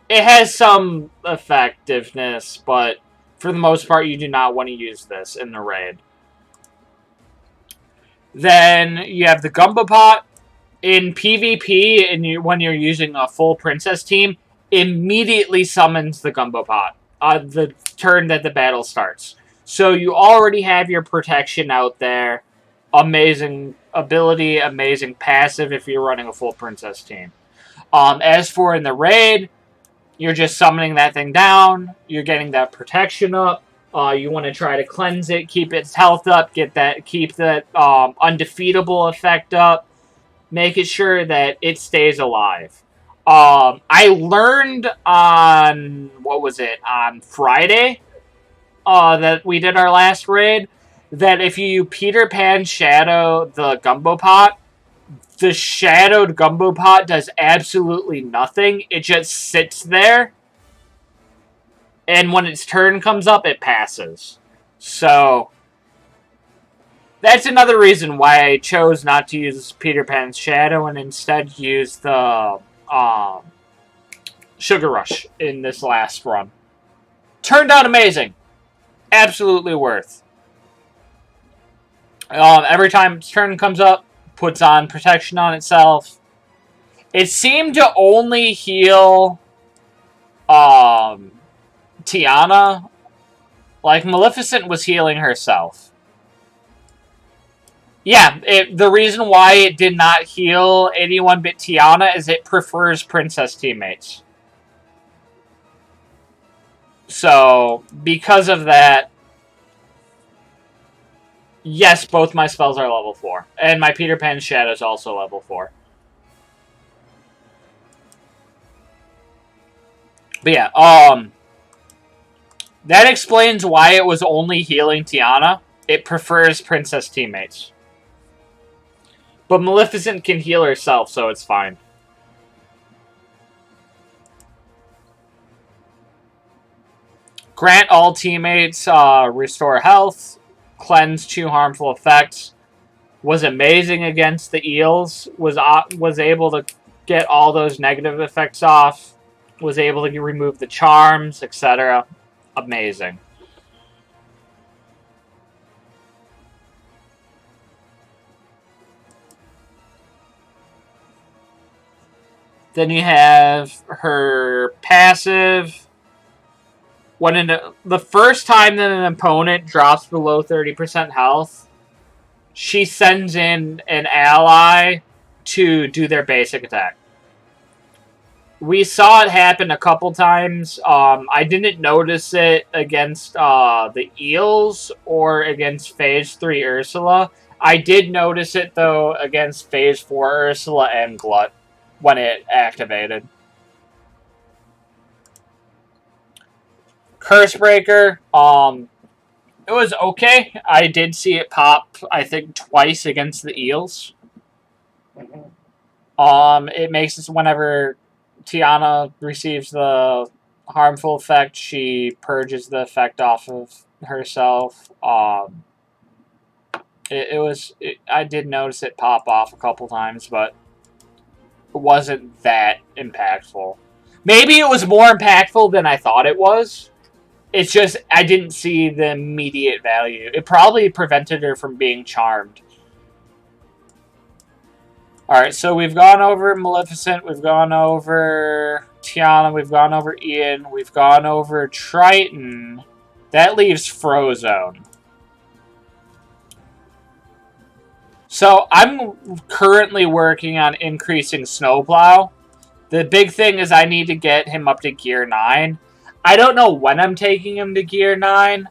it has some effectiveness, but for the most part, you do not want to use this in the raid. Then you have the Gumbo Pot. In PvP, and when you're using a full princess team, immediately summons the Gumbo Pot. the turn that the battle starts. So you already have your protection out there. Amazing ability, amazing passive if you're running a full princess team. As for in the raid, you're just summoning that thing down. You're getting that protection up. You want to try to cleanse it, keep its health up, keep that undefeatable effect up, making sure that it stays alive. I learned on on Friday, that we did our last raid, that if you Peter Pan Shadow the Gumbo Pot, the shadowed Gumbo Pot does absolutely nothing. It just sits there, and when its turn comes up, it passes. So that's another reason why I chose not to use Peter Pan's Shadow and instead use the Sugar Rush in this last run. Turned out amazing. Absolutely worth. Every time its turn comes up, puts on protection on itself. It seemed to only heal Tiana. Like, Maleficent was healing herself. Yeah, the reason why it did not heal anyone but Tiana is it prefers princess teammates. So, because of that, yes, both my spells are level 4. And my Peter Pan Shadow is also level 4. But yeah, that explains why it was only healing Tiana. It prefers princess teammates. But Maleficent can heal herself, so it's fine. Grant all teammates restore health, cleanse 2 harmful effects. Was amazing against the eels. Was able to get all those negative effects off. Was able to remove the charms, etc. Amazing. Then you have her passive. When the first time that an opponent drops below 30% health, she sends in an ally to do their basic attack. We saw it happen a couple times. I didn't notice it against the Eels or against Phase 3 Ursula. I did notice it, though, against Phase 4 Ursula and Glut when it activated. Cursebreaker, it was okay. I did see it pop, I think, twice against the Eels. It makes it whenever Tiana receives the harmful effect, she purges the effect off of herself. I did notice it pop off a couple times, but it wasn't that impactful. Maybe it was more impactful than I thought it was. It's just, I didn't see the immediate value. It probably prevented her from being charmed. Alright, so we've gone over Maleficent, we've gone over Tiana, we've gone over Ian, we've gone over Triton. That leaves Frozone. So, I'm currently working on increasing Snowplow. The big thing is I need to get him up to Gear 9. I don't know when I'm taking him to Gear 9,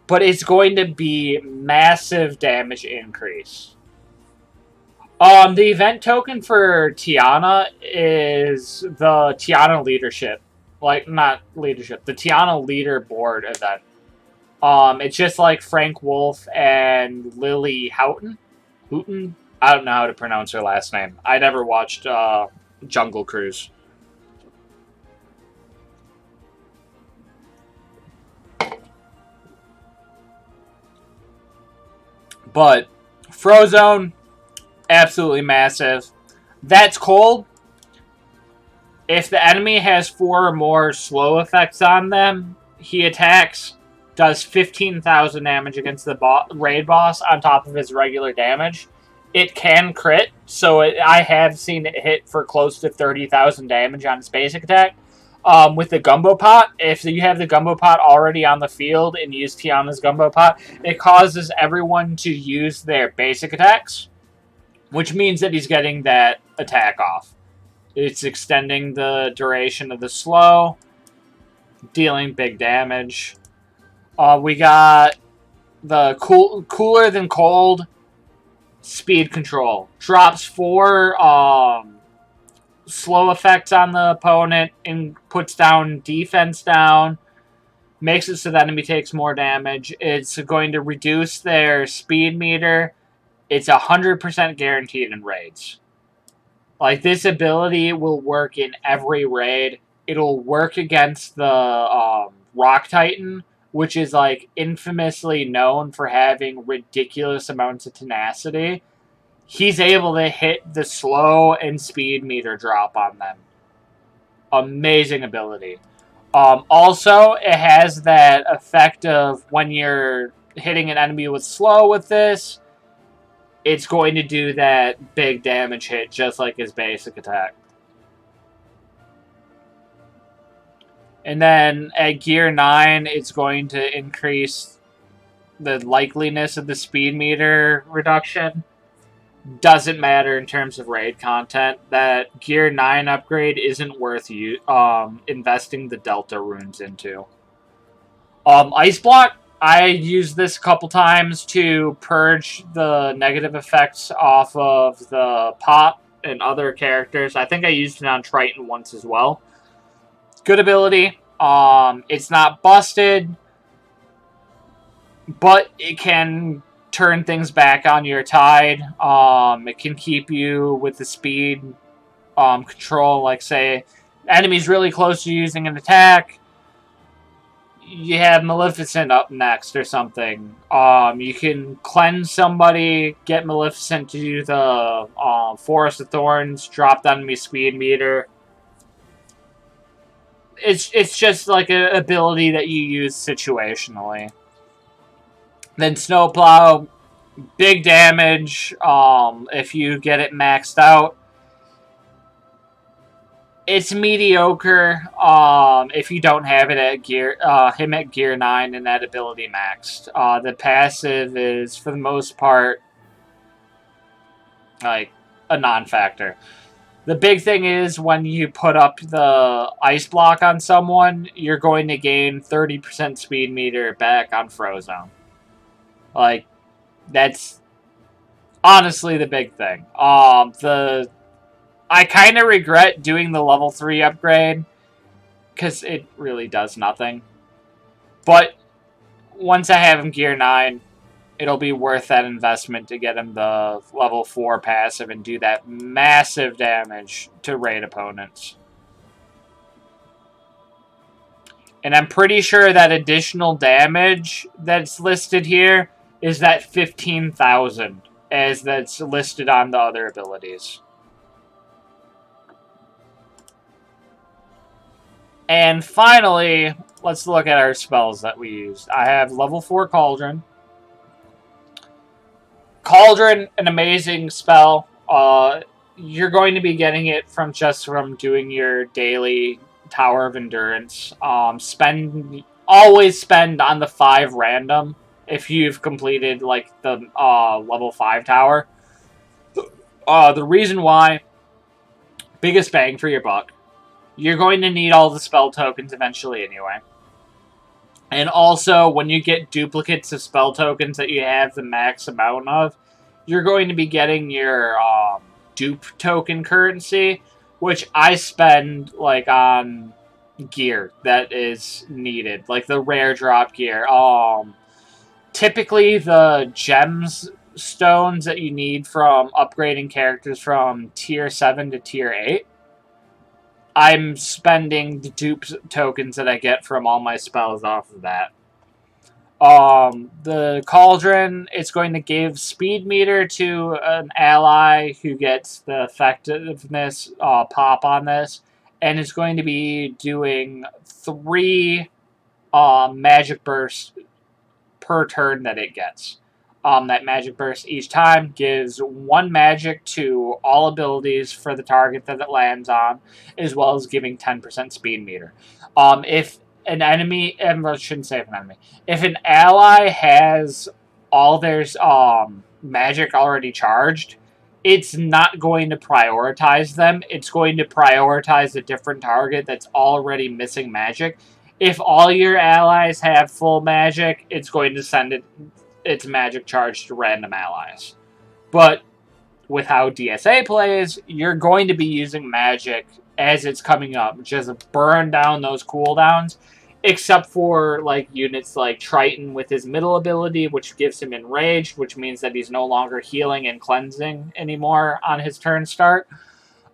but it's going to be massive damage increase. The event token for Tiana is the Tiana Leadership. Like, not Leadership, the Tiana Leaderboard event. It's just like Frank Wolf and Lily Houghton. Houghton? I don't know how to pronounce her last name. I never watched Jungle Cruise. But Frozone, absolutely massive. That's cold. If the enemy has 4 or more slow effects on them, he attacks, does 15,000 damage against the raid boss on top of his regular damage. It can crit, so I have seen it hit for close to 30,000 damage on its basic attack. with the Gumbo Pot. If you have the Gumbo Pot already on the field and use Tiana's Gumbo Pot, it causes everyone to use their basic attacks, which means that he's getting that attack off. It's extending the duration of the slow, dealing big damage. We got the cooler than cold speed control. Drops 4 slow effects on the opponent and puts down defense down. Makes it so the enemy takes more damage. It's going to reduce their speed meter. It's 100% guaranteed in raids. Like, this ability will work in every raid. It'll work against the Rock Titan, which is, like, infamously known for having ridiculous amounts of tenacity. He's able to hit the slow and speed meter drop on them. Amazing ability. Also, it has that effect of when you're hitting an enemy with slow with this, it's going to do that big damage hit just like his basic attack. And then at Gear 9, it's going to increase the likeliness of the speed meter reduction. Doesn't matter in terms of raid content. That Gear 9 upgrade isn't worth investing the Delta runes into. Ice Block, I used this a couple times to purge the negative effects off of the Pop and other characters. I think I used it on Triton once as well. Good ability. It's not busted, but it can turn things back on your tide. It can keep you with the speed control. Like, say, enemy's really close to using an attack. You have Maleficent up next or something. You can cleanse somebody, get Maleficent to do the Forest of Thorns, drop the enemy speed meter. It's just like an ability that you use situationally. Then Snowplow, big damage if you get it maxed out. It's mediocre if you don't have it at him at Gear 9 and that ability maxed. The passive is, for the most part, like a non-factor. The big thing is when you put up the Ice Block on someone, you're going to gain 30% speed meter back on Frozone. Like, that's honestly the big thing. I kind of regret doing the level 3 upgrade because it really does nothing. But once I have him Gear 9, it'll be worth that investment to get him the level 4 passive and do that massive damage to raid opponents. And I'm pretty sure that additional damage that's listed here is that 15,000 as that's listed on the other abilities. And finally, let's look at our spells that we used. I have level 4 Cauldron. Cauldron, an amazing spell. You're going to be getting it from doing your daily Tower of Endurance. Always spend on the 5 random if you've completed like the level 5 tower. The reason why, biggest bang for your buck. You're going to need all the spell tokens eventually anyway. And also, when you get duplicates of spell tokens that you have the max amount of, you're going to be getting your dupe token currency, which I spend like on gear that is needed, like the rare drop gear. Typically, the gems stones that you need from upgrading characters from tier 7 to tier 8. I'm spending the dupe tokens that I get from all my spells off of that. The Cauldron, it's going to give speed meter to an ally who gets the effectiveness pop on this. And it's going to be doing 3 magic bursts per turn that it gets. That magic burst each time gives 1 magic to all abilities for the target that it lands on, as well as giving 10% speed meter. If an enemy, and I shouldn't say if an enemy, if an ally has all their magic already charged, it's not going to prioritize them. It's going to prioritize a different target that's already missing magic. If all your allies have full magic, it's going to send its magic charge to random allies. But with how DSA plays, you're going to be using magic as it's coming up. Just burn down those cooldowns. Except for like units like Triton with his middle ability, which gives him Enraged, which means that he's no longer healing and cleansing anymore on his turn start.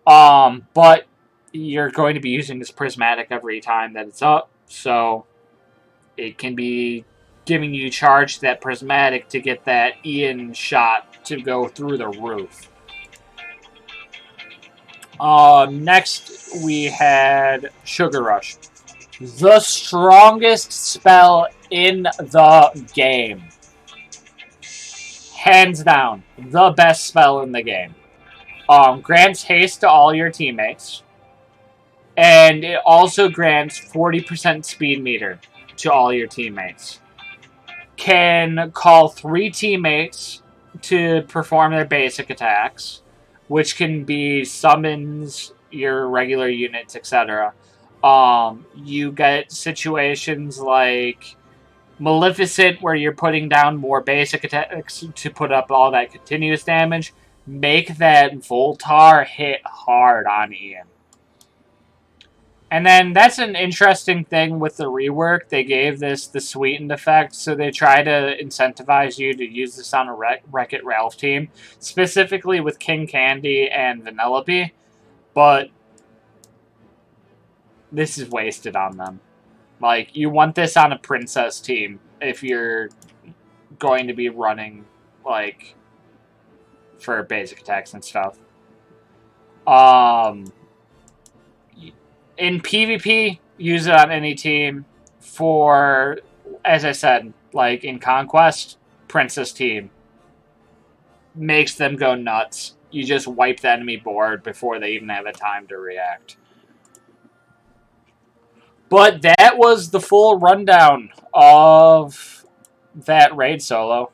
But you're going to be using this Prismatic every time that it's up, so it can be giving you charge that Prismatic to get that Ian shot to go through the roof. Next, we had Sugar Rush. The strongest spell in the game. Hands down, the best spell in the game. Grants haste to all your teammates. And it also grants 40% speed meter to all your teammates. Can call 3 teammates to perform their basic attacks, which can be summons, your regular units, etc. You get situations like Maleficent, where you're putting down more basic attacks to put up all that continuous damage. Make that Voltar hit hard on Ian. And then that's an interesting thing with the rework. They gave this the sweetened effect, so they try to incentivize you to use this on a Wreck-It Ralph team, specifically with King Candy and Vanellope, but this is wasted on them. Like, you want this on a princess team if you're going to be running, like, for basic attacks and stuff. In PvP, use it on any team. For, as I said, like in Conquest, Princess team makes them go nuts. You just wipe the enemy board before they even have a time to react. But that was the full rundown of that raid solo.